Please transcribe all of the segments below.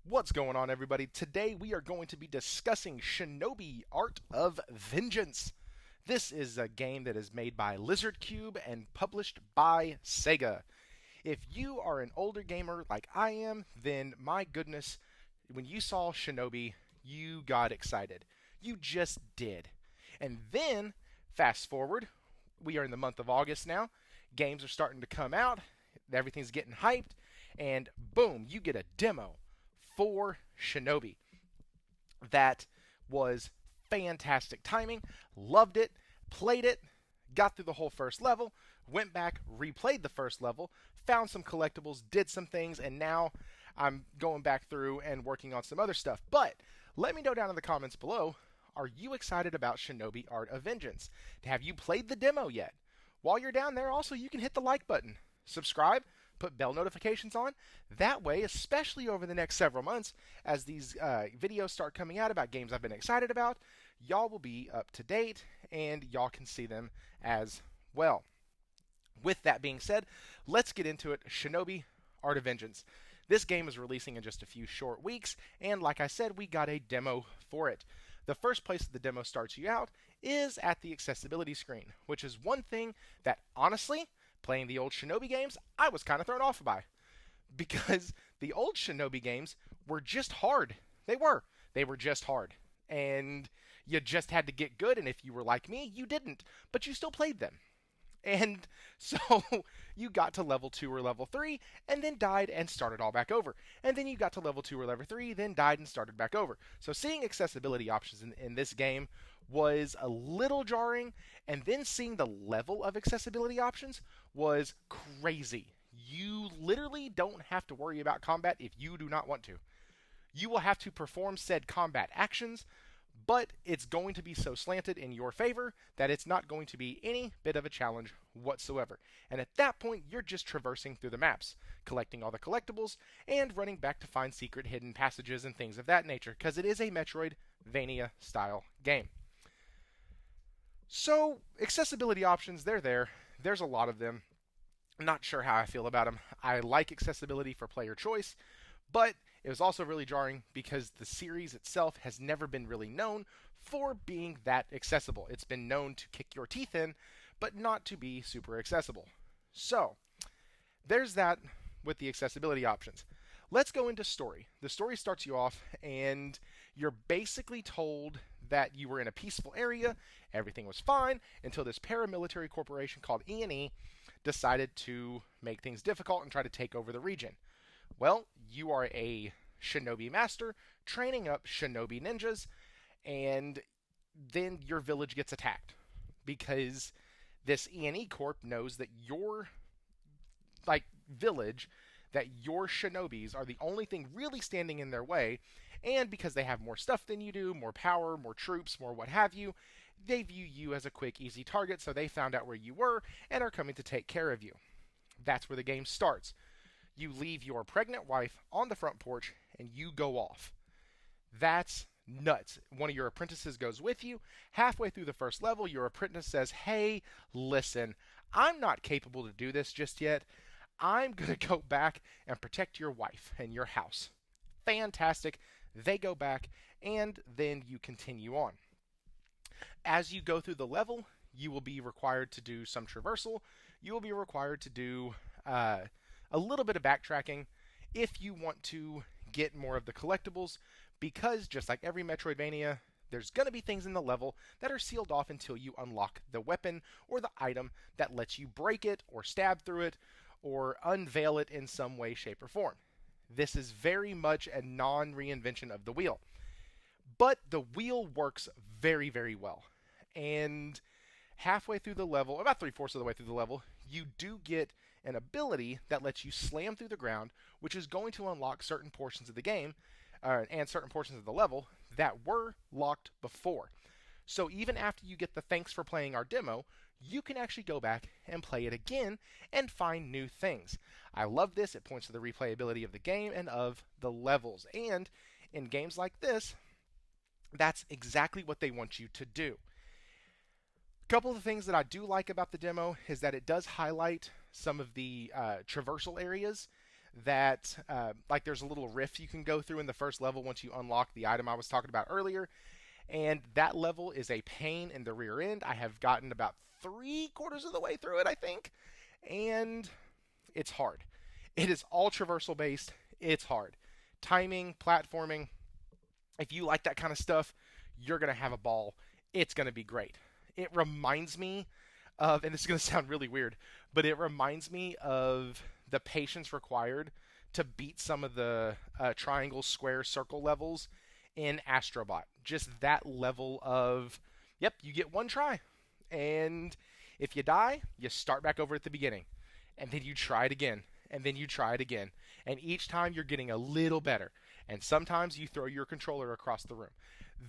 What's going on, everybody? Today we are going to be discussing Shinobi Art of Vengeance. This is a game that is made by Lizard Cube and published by Sega. If you are an older gamer like I am, then my goodness, when you saw Shinobi, you got excited. You just did. And then, fast forward, we are in the month of August now. Games are starting to come out, everything's getting hyped, and boom, you get a demo for Shinobi. That was fantastic timing. Loved it, played it, got through the whole first level, went back, replayed the first level, found some collectibles, did some things, and now I'm going back through and working on some other stuff. But let me know down in the comments below, are you excited about Shinobi Art of Vengeance? Have you played the demo yet? While you're down there, also, you can hit the like button, subscribe, put bell notifications on. That way, especially over the next several months, as these videos start coming out about games I've been excited about, y'all will be up to date and y'all can see them as well. With that being said, let's get into it. Shinobi Art of Vengeance. This game is releasing in just a few short weeks, and like I said, we got a demo for it. The first place the demo starts you out is at the accessibility screen, which is one thing that, honestly, playing the old Shinobi games, I was kind of thrown off by. Because the old Shinobi games were just hard. They were. They were just hard. And you just had to get good, and if you were like me, you didn't. But you still played them. And so you got to level 2 or level 3, and then died and started all back over. And then you got to level 2 or level 3, then died and started back over. So seeing accessibility options in this game was a little jarring, and then seeing the level of accessibility options was crazy. You literally don't have to worry about combat if you do not want to. You will have to perform said combat actions, but it's going to be so slanted in your favor that it's not going to be any bit of a challenge whatsoever. And at that point, you're just traversing through the maps, collecting all the collectibles, and running back to find secret hidden passages and things of that nature, because it is a Metroidvania style game. So, accessibility options, they're there. There's a lot of them. I'm not sure how I feel about them. I like accessibility for player choice, but it was also really jarring because the series itself has never been really known for being that accessible. It's been known to kick your teeth in, but not to be super accessible. So, there's that with the accessibility options. Let's go into story. The story starts you off, and you're basically told that you were in a peaceful area, everything was fine, until this paramilitary corporation called E&E decided to make things difficult and try to take over the region. Well, you are a shinobi master training up shinobi ninjas, and then your village gets attacked because this E&E Corp knows that your village, that your shinobis are the only thing really standing in their way, and because they have more stuff than you do, more power, more troops, more what have you, they view you as a quick, easy target, so they found out where you were and are coming to take care of you. That's where the game starts. You leave your pregnant wife on the front porch and you go off. That's nuts. One of your apprentices goes with you. Halfway through the first level, your apprentice says, "Hey, listen, I'm not capable to do this just yet. I'm going to go back and protect your wife and your house." Fantastic. They go back, and then you continue on. As you go through the level, you will be required to do some traversal. You will be required to do a little bit of backtracking if you want to get more of the collectibles, because just like every Metroidvania, there's going to be things in the level that are sealed off until you unlock the weapon or the item that lets you break it or stab through it or unveil it in some way, shape, or form. This is very much a non-reinvention of the wheel. But the wheel works very, very well. And halfway through the level, about 3/4 of the way through the level, you do get an ability that lets you slam through the ground, which is going to unlock certain portions of the game and certain portions of the level that were locked before. So even after you get the "thanks for playing our demo," you can actually go back and play it again and find new things. I love this. It points to the replayability of the game and of the levels. And in games like this, that's exactly what they want you to do. A couple of the things that I do like about the demo is that it does highlight some of the traversal areas that like there's a little rift you can go through in the first level once you unlock the item I was talking about earlier, and that level is a pain in the rear end. I have gotten about 3/4 of the way through it, I think, and it's hard. It is all traversal based. It's hard. Timing, platforming. If you like that kind of stuff, you're going to have a ball. It's going to be great. It reminds me of, and this is going to sound really weird, but it reminds me of the patience required to beat some of the triangle, square, circle levels in Astrobot. Just that level of, yep, you get one try. And if you die, you start back over at the beginning. And then you try it again. And then you try it again. And each time you're getting a little better. And sometimes you throw your controller across the room.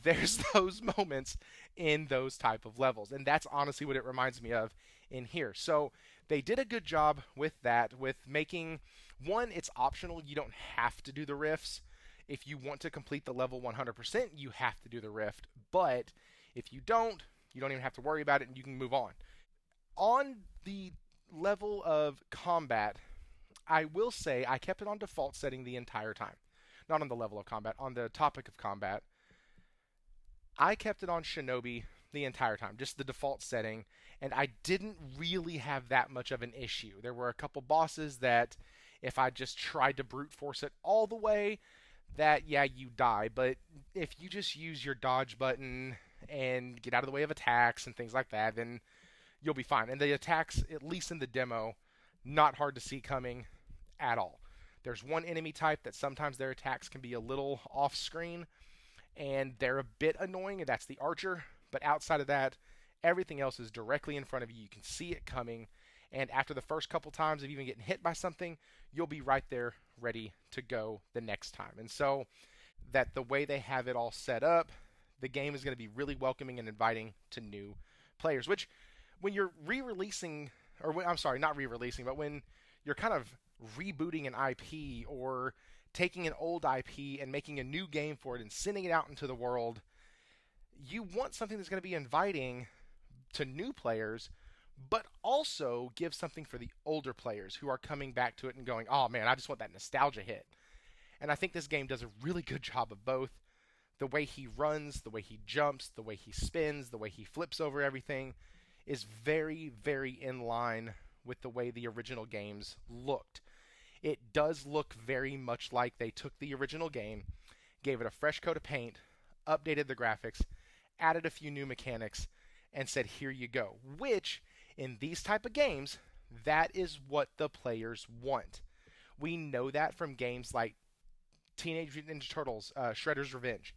There's those moments in those type of levels. And that's honestly what it reminds me of in here. So they did a good job with that, with making, one, it's optional. You don't have to do the rifts. If you want to complete the level 100%, you have to do the rift. But if you don't even have to worry about it and you can move on. On the level of combat, I will say I kept it on default setting the entire time. Not on the level of combat, on the topic of combat. I kept it on Shinobi the entire time, just the default setting, and I didn't really have that much of an issue. There were a couple bosses that if I just tried to brute force it all the way, that, yeah, you die. But if you just use your dodge button and get out of the way of attacks and things like that, then you'll be fine. And the attacks, at least in the demo, not hard to see coming at all. There's one enemy type that sometimes their attacks can be a little off screen, and they're a bit annoying, and that's the archer. But outside of that, everything else is directly in front of you. You can see it coming, and after the first couple times of even getting hit by something, you'll be right there ready to go the next time. And so that the way they have it all set up, the game is going to be really welcoming and inviting to new players, which when you're re-releasing, or when, I'm sorry, not re-releasing, but when you're kind of rebooting an IP or taking an old IP and making a new game for it and sending it out into the world, you want something that's going to be inviting to new players, but also give something for the older players who are coming back to it and going, oh man, I just want that nostalgia hit. And I think this game does a really good job of both. The way he runs, the way he jumps, the way he spins, the way he flips over everything is very, very in line with the way the original games looked. It does look very much like they took the original game, gave it a fresh coat of paint, updated the graphics, added a few new mechanics, and said, here you go. Which, in these type of games, that is what the players want. We know that from games like Teenage Mutant Ninja Turtles, Shredder's Revenge.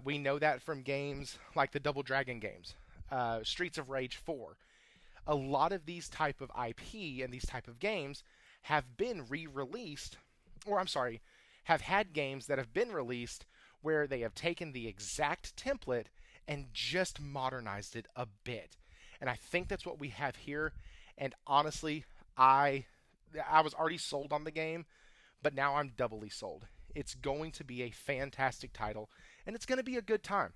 We know that from games like the Double Dragon games, Streets of Rage 4. A lot of these type of IP and these type of games have been re-released, or I'm sorry, have had games that have been released where they have taken the exact template and just modernized it a bit. And I think that's what we have here. And honestly, I was already sold on the game, but now I'm doubly sold. It's going to be a fantastic title, and it's going to be a good time.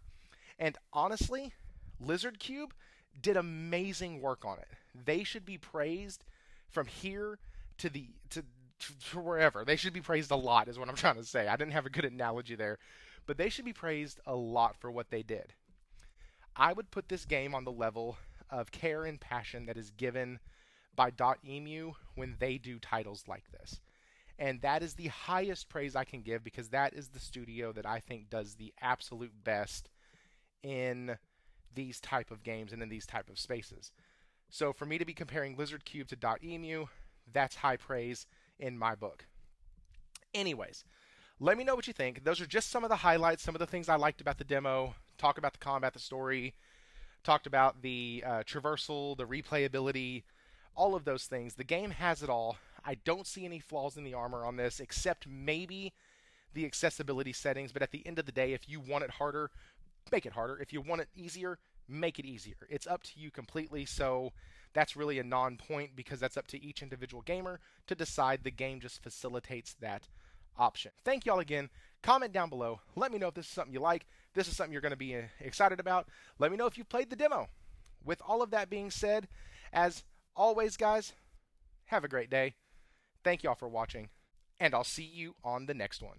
And honestly, Lizard Cube did amazing work on it. They should be praised from here to wherever. They should be praised a lot, is what I'm trying to say. I didn't have a good analogy there, but they should be praised a lot for what they did. I would put this game on the level of care and passion that is given by Emu when they do titles like this. And that is the highest praise I can give, because that is the studio that I think does the absolute best in these type of games and in these type of spaces. So for me to be comparing Lizard Cube to Emu, that's high praise in my book. Anyways, let me know what you think. Those are just some of the highlights, some of the things I liked about the demo. Talk about the combat, the story, talked about the traversal, the replayability, all of those things. The game has it all. I don't see any flaws in the armor on this, except maybe the accessibility settings. But at the end of the day, if you want it harder, make it harder. If you want it easier, make it easier. It's up to you completely. So that's really a non-point, because that's up to each individual gamer to decide. The game just facilitates that option. Thank y'all again. Comment down below. Let me know if this is something you like. This is something you're going to be excited about. Let me know if you played the demo. With all of that being said, as always, guys, have a great day. Thank y'all for watching, and I'll see you on the next one.